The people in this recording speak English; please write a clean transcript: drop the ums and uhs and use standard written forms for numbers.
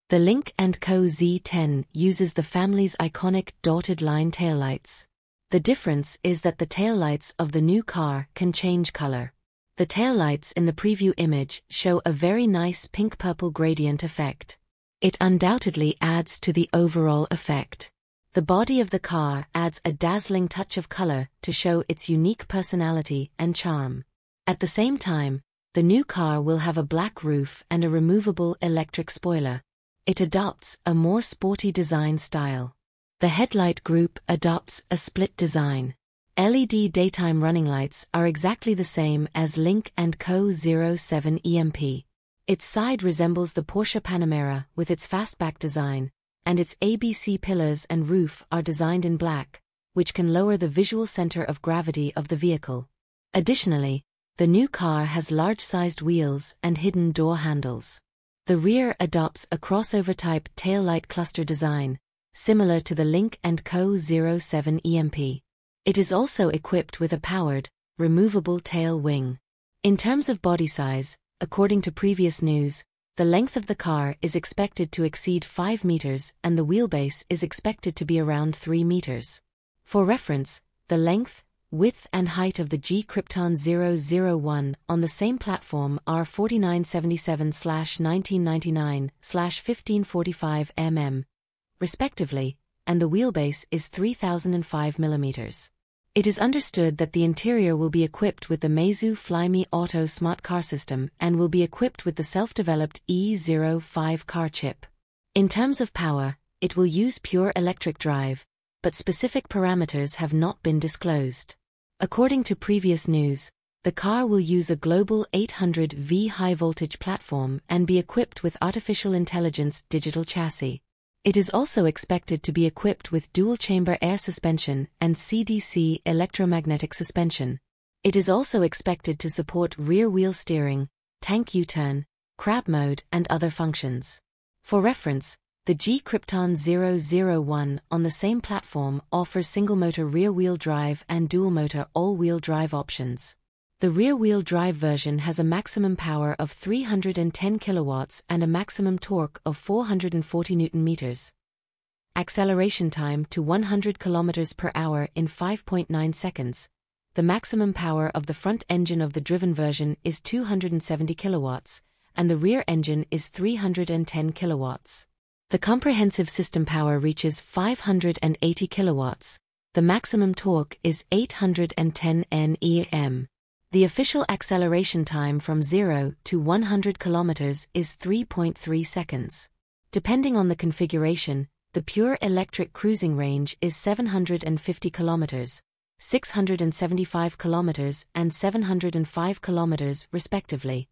The Lynk Co Z10 uses the family's iconic dotted line taillights. The difference is that the taillights of the new car can change color. The taillights in the preview image show a very nice pink-purple gradient effect. It undoubtedly adds to the overall effect. The body of the car adds a dazzling touch of color to show its unique personality and charm. At the same time, the new car will have a black roof and a removable electric spoiler. It adopts a more sporty design style. The headlight group adopts a split design. LED daytime running lights are exactly the same as Lynk Co Z10 EMP. Its side resembles the Porsche Panamera with its fastback design, and its ABC pillars and roof are designed in black, which can lower the visual center of gravity of the vehicle. Additionally, the new car has large-sized wheels and hidden door handles. The rear adopts a crossover-type taillight cluster design, similar to the Lynk Co Z10 EMP. It is also equipped with a powered, removable tail wing. In terms of body size, according to previous news, the length of the car is expected to exceed 5 meters and the wheelbase is expected to be around 3 meters. For reference, the length, width and height of the G-Krypton 001 on the same platform are 4977/1999/1545 mm, respectively, and the wheelbase is 3005 mm. It is understood that the interior will be equipped with the Meizu Flyme Auto smart car system and will be equipped with the self-developed E05 car chip. In terms of power, it will use pure electric drive, but specific parameters have not been disclosed. According to previous news, the car will use a global 800V high-voltage platform and be equipped with artificial intelligence digital chassis. It is also expected to be equipped with dual-chamber air suspension and CDC electromagnetic suspension. It is also expected to support rear-wheel steering, tank U-turn, crab mode and other functions. For reference, the G-Krypton 001 on the same platform offers single-motor rear-wheel drive and dual-motor all-wheel drive options. The rear-wheel drive version has a maximum power of 310 kilowatts and a maximum torque of 440 Nm. Acceleration time to 100 km per hour in 5.9 seconds. The maximum power of the front engine of the driven version is 270 kilowatts, and the rear engine is 310 kilowatts. The comprehensive system power reaches 580 kilowatts. The maximum torque is 810 Nm. The official acceleration time from 0 to 100 km is 3.3 seconds. Depending on the configuration, the pure electric cruising range is 750 km, 675 km and 705 km respectively.